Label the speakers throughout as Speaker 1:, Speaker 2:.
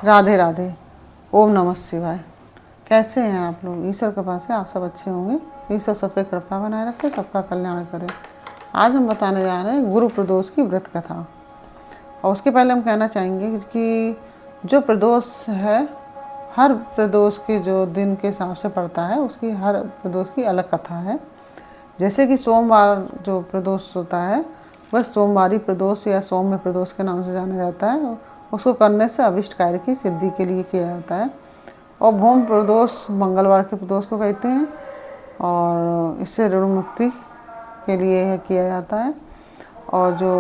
Speaker 1: राधे राधे। ओम नमः शिवाय। कैसे हैं आप लोग? ईश्वर कृपा से आप सब अच्छे होंगे। ईश्वर सब पे कृपा बनाए रखे, सबका कल्याण करे। आज हम बताने जा रहे हैं गुरु प्रदोष की व्रत कथा। और उसके पहले हम कहना चाहेंगे कि जो प्रदोष है, हर प्रदोष के जो दिन के हिसाब से पड़ता है, उसकी हर प्रदोष की अलग कथा है। जैसे कि सोमवार जो प्रदोष होता है वह सोमवारी प्रदोष या सौम्य प्रदोष के नाम से जाना जाता है। उसको करने से अभिष्ट कार्य की सिद्धि के लिए किया जाता है। और भौम प्रदोष मंगलवार के प्रदोष को कहते हैं और इससे ऋण मुक्ति के लिए किया जाता है। और जो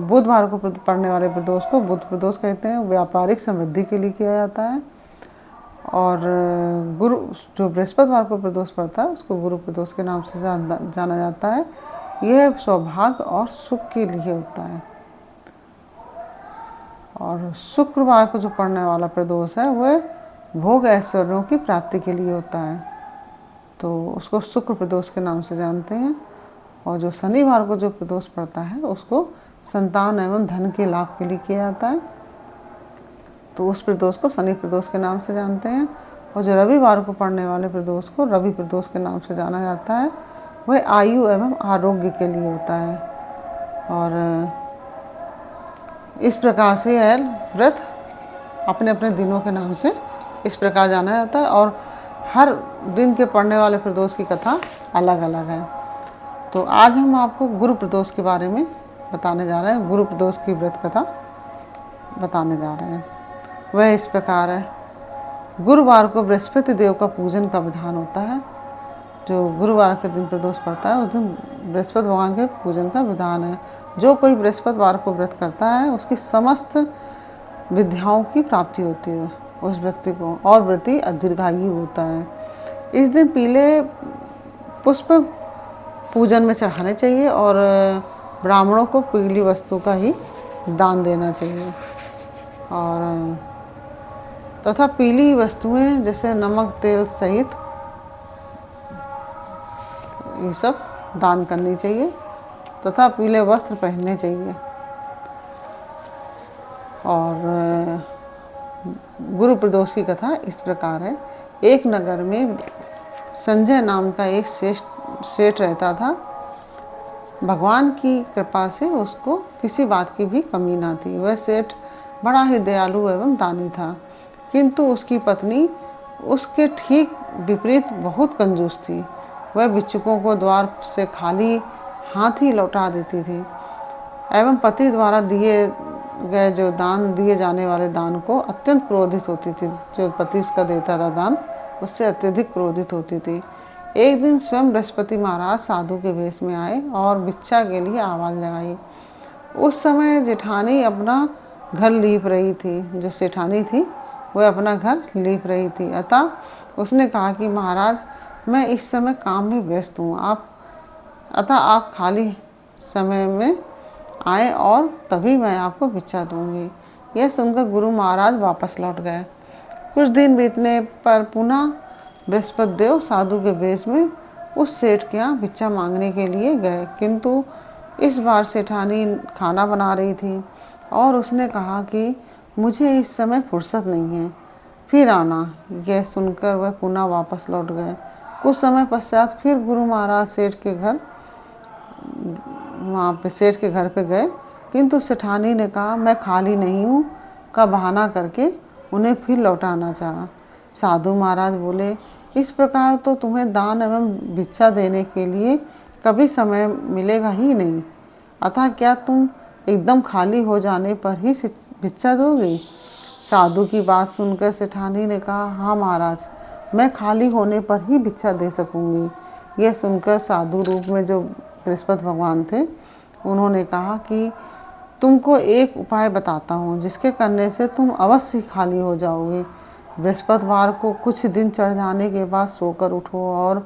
Speaker 1: बुधवार को पड़ने वाले प्रदोष को बुध प्रदोष कहते हैं, व्यापारिक समृद्धि के लिए किया जाता है। और गुरु जो बृहस्पतिवार को प्रदोष पड़ता है उसको गुरु प्रदोष के नाम से जाना जाता है। यह सौभाग्य और सुख के लिए होता है। और शुक्रवार को जो पड़ने वाला प्रदोष है वह भोग ऐश्वर्यों की प्राप्ति के लिए होता है, तो उसको शुक्र प्रदोष के नाम से जानते हैं। और जो शनिवार को जो प्रदोष पड़ता है उसको संतान एवं धन के लाभ के लिए किया जाता है, तो उस प्रदोष को शनि प्रदोष के नाम से जानते हैं। और जो रविवार को पड़ने वाले प्रदोष को रवि प्रदोष के नाम से जाना जाता है, वह आयु एवं आरोग्य के लिए होता है। और इस प्रकार से यह व्रत अपने अपने दिनों के नाम से इस प्रकार जाना जाता है। और हर दिन के पड़ने वाले प्रदोष की कथा अलग अलग है। तो आज हम आपको गुरु प्रदोष के बारे में बताने जा रहे हैं। गुरु प्रदोष की व्रत कथा बताने जा रहे हैं। वह इस प्रकार है। गुरुवार को बृहस्पति देव का पूजन का विधान होता है। जो गुरुवार के दिन प्रदोष पड़ता है उस दिन बृहस्पति भगवान के पूजन का विधान है। जो कोई बृहस्पतिवार को व्रत करता है उसकी समस्त विद्याओं की प्राप्ति होती है उस व्यक्ति को, और व्रती दीर्घायु होता है। इस दिन पीले पुष्प पूजन में चढ़ाने चाहिए और ब्राह्मणों को पीली वस्तु का ही दान देना चाहिए। और तथा पीली वस्तुएं जैसे नमक तेल सहित ये सब दान करनी चाहिए तथा पीले वस्त्र पहनने चाहिए। और गुरु प्रदोष की कथा इस प्रकार है। एक नगर में संजय नाम का एक सेठ रहता था। भगवान की कृपा से उसको किसी बात की भी कमी ना थी। वह सेठ बड़ा ही दयालु एवं दानी था, किंतु उसकी पत्नी उसके ठीक विपरीत बहुत कंजूस थी। वह भिक्षुकों को द्वार से खाली हाथ ही लौटा देती थी एवं पति द्वारा दिए जाने वाले दान को अत्यंत क्रोधित होती थी। जो पति उसका देता था दान, उससे अत्यधिक क्रोधित होती थी। एक दिन स्वयं बृहस्पति महाराज साधु के वेश में आए और भिक्षा के लिए आवाज़ लगाई। उस समय जेठानी अपना घर लीप रही थी। जो सेठानी थी वह अपना घर लीप रही थी। अतः उसने कहा कि महाराज, मैं इस समय काम में व्यस्त हूँ, अतः आप खाली समय में आए और तभी मैं आपको भिक्षा दूंगी। यह सुनकर गुरु महाराज वापस लौट गए। कुछ दिन बीतने पर पुनः बृहस्पति देव साधु के वेश में उस सेठ के यहाँ भिक्षा मांगने के लिए गए, किंतु इस बार सेठानी खाना बना रही थी और उसने कहा कि मुझे इस समय फुर्सत नहीं है, फिर आना। यह सुनकर वह पुनः वापस लौट गए। कुछ समय पश्चात फिर गुरु महाराज सेठ के घर पे गए, किंतु सेठानी ने कहा मैं खाली नहीं हूँ का बहाना करके उन्हें फिर लौटाना चाहा। साधु महाराज बोले, इस प्रकार तो तुम्हें दान एवं भिक्षा देने के लिए कभी समय मिलेगा ही नहीं, अतः क्या तुम एकदम खाली हो जाने पर ही भिक्षा दोगे? साधु की बात सुनकर सेठानी ने कहा, हाँ महाराज, मैं खाली होने पर ही भिक्षा दे सकूंगी। यह सुनकर साधु रूप में जो बृहस्पति भगवान थे उन्होंने कहा कि तुमको एक उपाय बताता हूँ जिसके करने से तुम अवश्य खाली हो जाओगे। बृहस्पतिवार को कुछ दिन चढ़ जाने के बाद सोकर उठो और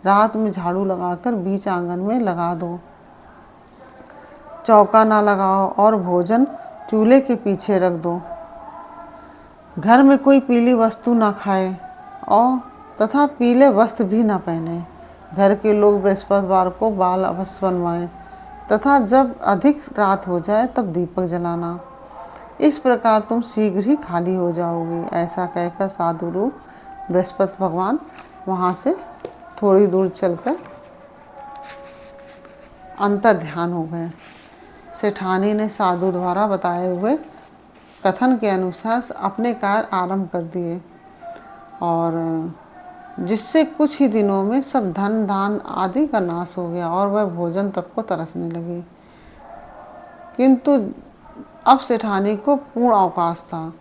Speaker 1: रात में झाड़ू लगाकर बीच आंगन में लगा दो। चौका ना लगाओ और भोजन चूल्हे के पीछे रख दो। घर में कोई पीली वस्तु ना खाए और तथा पीले वस्त्र भी ना पहने। घर के लोग बृहस्पतिवार को बाल अवश्य बनवाएं तथा जब अधिक रात हो जाए तब दीपक जलाना। इस प्रकार तुम शीघ्र ही खाली हो जाओगे। ऐसा कहकर साधु रूप बृहस्पति भगवान वहाँ से थोड़ी दूर चलकर अंतर ध्यान हो गए। सेठानी ने साधु द्वारा बताए हुए कथन के अनुसार अपने कार्य आरंभ कर दिए और जिससे कुछ ही दिनों में सब धन दान आदि का नाश हो गया और वह भोजन तक को तरसने लगे। किंतु अब सेठानी को पूर्ण अवकाश था।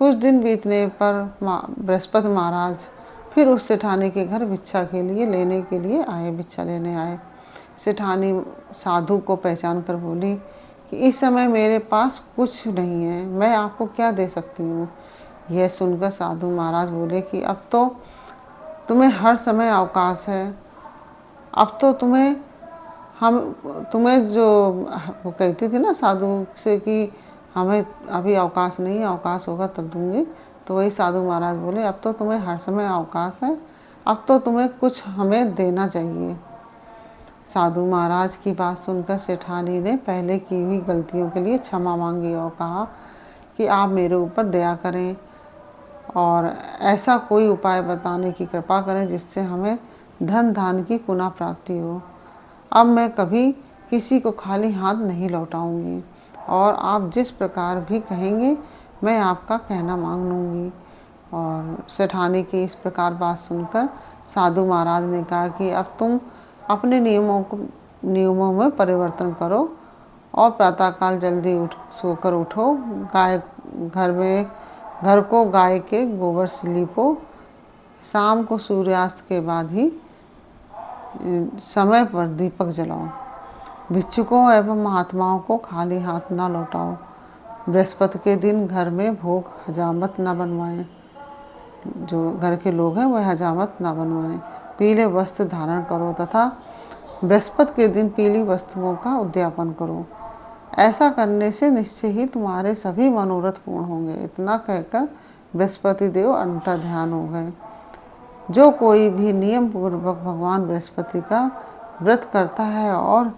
Speaker 1: कुछ दिन बीतने पर बृहस्पति महाराज फिर उस सेठानी के घर भिक्षा के लिए भिक्षा लेने आए। सेठानी साधु को पहचान कर बोली कि इस समय मेरे पास कुछ नहीं है, मैं आपको क्या दे सकती हूँ। यह सुनकर साधु महाराज बोले कि अब तो तुम्हें हर समय अवकाश है। अब तो तुम्हें जो वो कहती थी ना साधु से कि हमें अभी अवकाश नहीं है, अवकाश होगा तब दूंगी, तो वही साधु महाराज बोले अब तो तुम्हें हर समय अवकाश है, अब तो तुम्हें कुछ हमें देना चाहिए। साधु महाराज की बात सुनकर सेठानी ने पहले की हुई गलतियों के लिए क्षमा मांगी और कहा कि आप मेरे ऊपर दया करें और ऐसा कोई उपाय बताने की कृपा करें जिससे हमें धन धान की पुनः प्राप्ति हो। अब मैं कभी किसी को खाली हाथ नहीं लौटाऊंगी और आप जिस प्रकार भी कहेंगे मैं आपका कहना मान लूँगी। और सेठानी की इस प्रकार बात सुनकर साधु महाराज ने कहा कि अब तुम अपने नियमों में परिवर्तन करो और प्रातःकाल जल्दी सोकर उठो, घर को गाय के गोबर से लीपो, शाम को सूर्यास्त के बाद ही समय पर दीपक जलाओ, भिक्षुकों एवं महात्माओं को खाली हाथ न लौटाओ, बृहस्पति के दिन घर में भोग हजामत न बनवाएं, जो घर के लोग हैं वह हजामत न बनवाएं, पीले वस्त्र धारण करो तथा बृहस्पति के दिन पीली वस्तुओं का उद्यापन करो। ऐसा करने से निश्चय ही तुम्हारे सभी मनोरथ पूर्ण होंगे। इतना कहकर बृहस्पति देव अंतर ध्यान हो गए। जो कोई भी नियम पूर्वक भगवान बृहस्पति का व्रत करता है और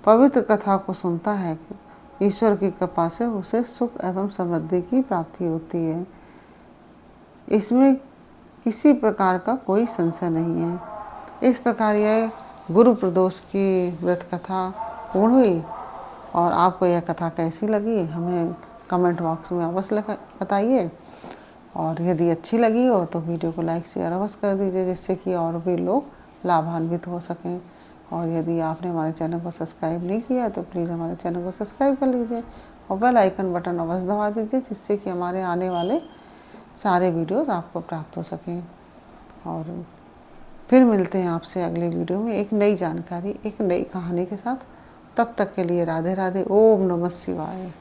Speaker 1: पवित्र कथा को सुनता है, ईश्वर की कृपा से उसे सुख एवं समृद्धि की प्राप्ति होती है। इसमें किसी प्रकार का कोई संशय नहीं है। इस प्रकार यह गुरु प्रदोष की व्रत कथा पूर्ण हुई। और आपको यह कथा कैसी लगी हमें कमेंट बॉक्स में अवश्य बताइए। और यदि अच्छी लगी हो तो वीडियो को लाइक शेयर अवश्य कर दीजिए, जिससे कि और भी लोग लाभान्वित हो सकें। और यदि आपने हमारे चैनल को सब्सक्राइब नहीं किया तो प्लीज़ हमारे चैनल को सब्सक्राइब कर लीजिए और बेल आइकन बटन अवश्य दबा दीजिए, जिससे कि हमारे आने वाले सारे वीडियोस आपको प्राप्त हो सकें। और फिर मिलते हैं आपसे अगले वीडियो में एक नई जानकारी, एक नई कहानी के साथ। तब तक के लिए राधे राधे। ओम नमः शिवाय।